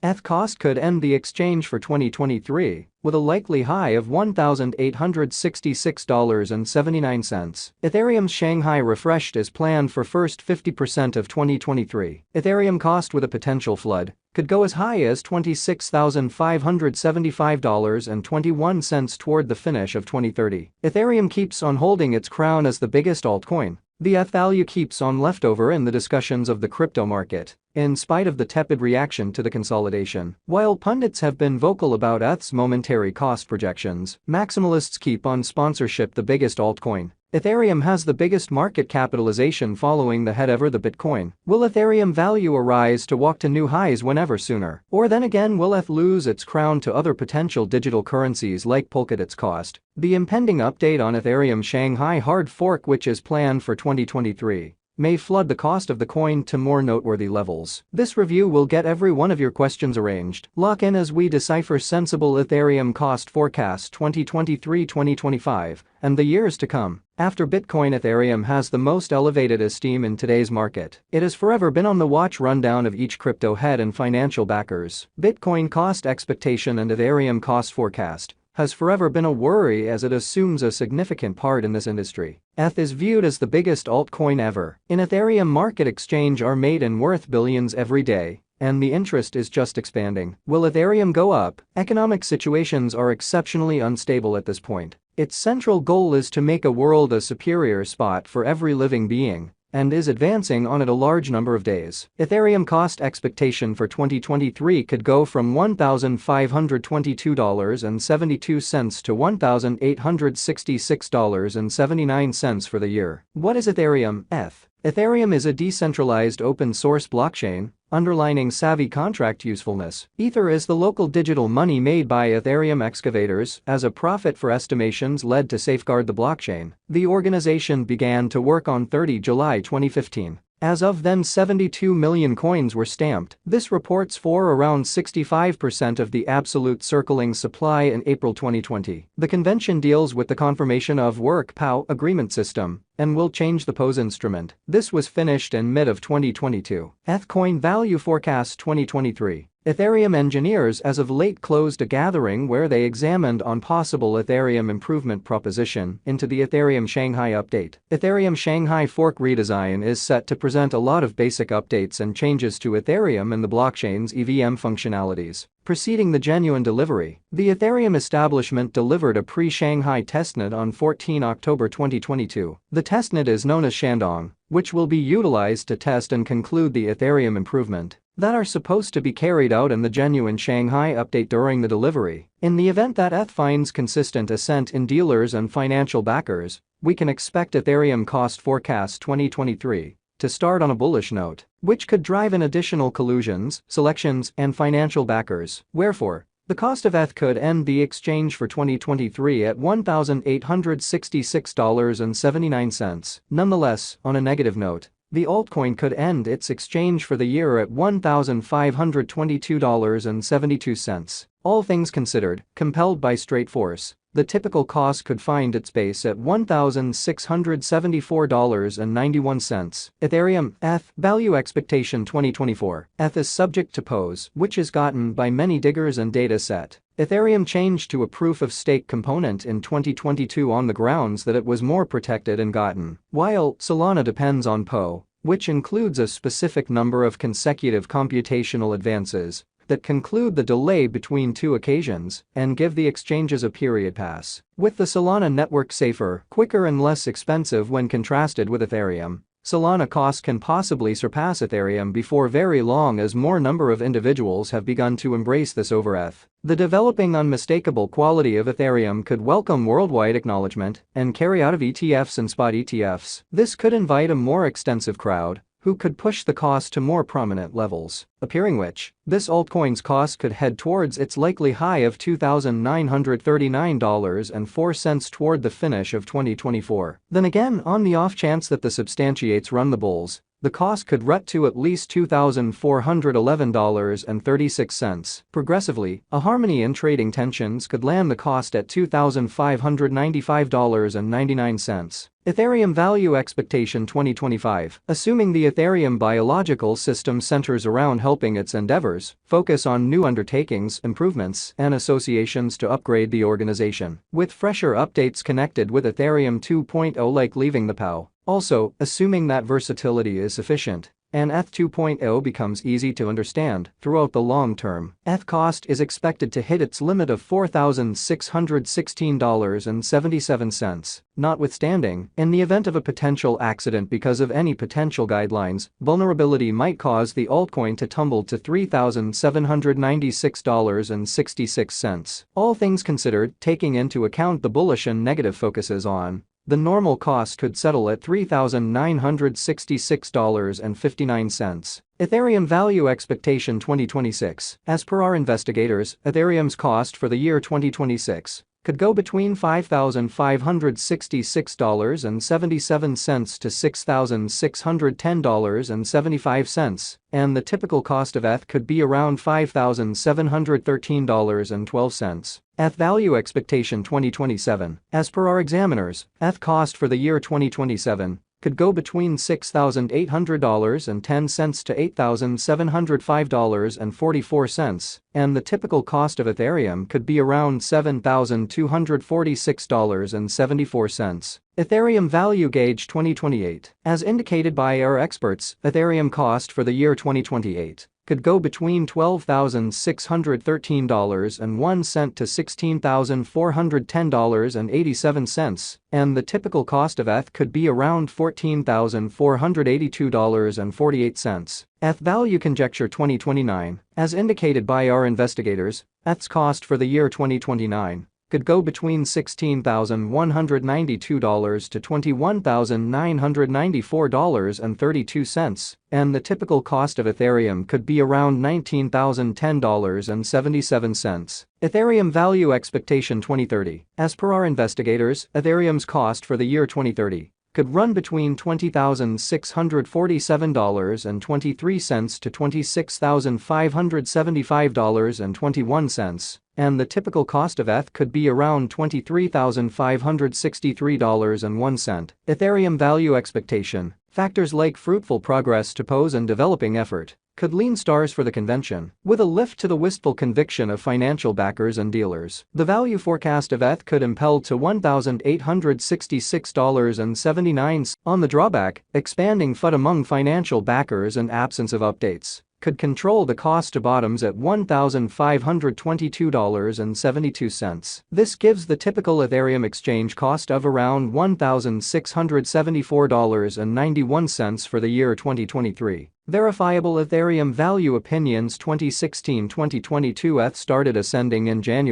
ETH cost could end the exchange for 2023 with a likely high of $1,866.79. Ethereum's Shanghai refreshed is planned for first 50% of 2023. Ethereum cost with a potential flood could go as high as $26,575.21 toward the finish of 2030. Ethereum keeps on holding its crown as the biggest altcoin. The ETH value keeps on leftover in the discussions of the crypto market, in spite of the tepid reaction to the consolidation. While pundits have been vocal about ETH's momentary cost projections, maximalists keep on sponsorship the biggest altcoin. Ethereum has the biggest market capitalization following the head ever the Bitcoin. Will Ethereum value arise to walk to new highs whenever sooner? Or then again will ETH lose its crown to other potential digital currencies like Polkadot's cost? The impending update on Ethereum Shanghai hard fork, which is planned for 2023, may flood the cost of the coin to more noteworthy levels. This review will get every one of your questions arranged. Lock in as we decipher sensible Ethereum cost forecast 2023-2025 and the years to come. After Bitcoin, Ethereum has the most elevated esteem in today's market. It has forever been on the watch rundown of each crypto head and financial backers. Bitcoin cost expectation and Ethereum cost forecast has forever been a worry as it assumes a significant part in this industry. ETH is viewed as the biggest altcoin ever. In Ethereum market exchange are made and worth billions every day, and the interest is just expanding. Will Ethereum go up? Economic situations are exceptionally unstable at this point. Its central goal is to make a world a superior spot for every living being, and is advancing on it a large number of days. Ethereum cost expectation for 2023 could go from $1,522.72 to $1,866.79 for the year. What is Ethereum? ETH. Ethereum is a decentralized open-source blockchain, underlining savvy contract usefulness. Ether is the local digital money made by Ethereum excavators as a profit for estimations led to safeguard the blockchain. The organization began to work on 30 July 2015. As of then, 72 million coins were stamped. This reports for around 65% of the absolute circling supply in April 2020. The convention deals with the confirmation of work POW agreement system and will change the POS instrument. This was finished in mid of 2022. ETH coin value forecast 2023. Ethereum engineers as of late closed a gathering where they examined on possible Ethereum improvement proposition into the Ethereum Shanghai update. Ethereum Shanghai fork redesign is set to present a lot of basic updates and changes to Ethereum and the blockchain's EVM functionalities. Preceding the genuine delivery, the Ethereum establishment delivered a pre-Shanghai testnet on 14 October 2022. The testnet is known as Shandong, which will be utilized to test and conclude the Ethereum improvement that are supposed to be carried out in the genuine Shanghai update during the delivery. In the event that ETH finds consistent ascent in dealers and financial backers, we can expect Ethereum cost forecast 2023 to start on a bullish note, which could drive in additional collusions, selections, and financial backers. Wherefore, the cost of ETH could end the exchange for 2023 at $1,866.79. Nonetheless, on a negative note, the altcoin could end its exchange for the year at $1,522.72. All things considered, compelled by straight force, the typical cost could find its base at $1,674.91. Ethereum, ETH, value expectation 2024. ETH is subject to POS, which is gotten by many diggers and data set. Ethereum changed to a proof-of-stake component in 2022 on the grounds that it was more protected and gotten, while Solana depends on POW, which includes a specific number of consecutive computational advances that conclude the delay between two occasions and give the exchanges a period pass. With the Solana network safer, quicker and less expensive when contrasted with Ethereum, Solana cost can possibly surpass Ethereum before very long as more number of individuals have begun to embrace this over ETH. The developing unmistakable quality of Ethereum could welcome worldwide acknowledgement and carry out of ETFs and spot ETFs. This could invite a more extensive crowd who could push the cost to more prominent levels, appearing which, this altcoin's cost could head towards its likely high of $2,939.04 toward the finish of 2024. Then again, on the off chance that the substantiates run the bulls, the cost could rut to at least $2,411.36. Progressively, a harmony in trading tensions could land the cost at $2,595.99. Ethereum Value Expectation 2025. Assuming the Ethereum biological system centers around helping its endeavors focus on new undertakings, improvements, and associations to upgrade the organization, with fresher updates connected with Ethereum 2.0 like leaving the POW. Also, assuming that versatility is sufficient and ETH 2.0 becomes easy to understand throughout the long term, ETH cost is expected to hit its limit of $4,616.77. Notwithstanding, in the event of a potential accident because of any potential guidelines, vulnerability might cause the altcoin to tumble to $3,796.66. All things considered, taking into account the bullish and negative focuses on the normal cost could settle at $3,966.59. Ethereum Value Expectation 2026. As per our investigators, Ethereum's cost for the year 2026 could go between $5,566.77 to $6,610.75, and the typical cost of ETH could be around $5,713.12. ETH Value Expectation 2027. As per our examiners, ETH cost for the year 2027 could go between $6,800.10 to $8,705.44, and the typical cost of Ethereum could be around $7,246.74. Ethereum Value Gauge 2028. As indicated by our experts, Ethereum cost for the year 2028 could go between $12,613.01 to $16,410.87, and the typical cost of ETH could be around $14,482.48. ETH Value Conjecture 2029. As indicated by our investigators, ETH's cost for the year 2029 could go between $16,192 to $21,994.32, and the typical cost of Ethereum could be around $19,010.77. Ethereum Value Expectation 2030. As per our investigators, Ethereum's cost for the year 2030 could run between $20,647.23 to $26,575.21, and the typical cost of ETH could be around $23,563.01. Ethereum Value Expectation. Factors like fruitful progress to pose and developing effort could lean stars for the convention, with a lift to the wistful conviction of financial backers and dealers. The value forecast of ETH could impel to $1,866.79. On the drawback, expanding FUD among financial backers and absence of updates could control the cost to bottoms at $1,522.72. This gives the typical Ethereum exchange cost of around $1,674.91 for the year 2023. Verifiable Ethereum Value Opinions 2016-2022. ETH started ascending in January.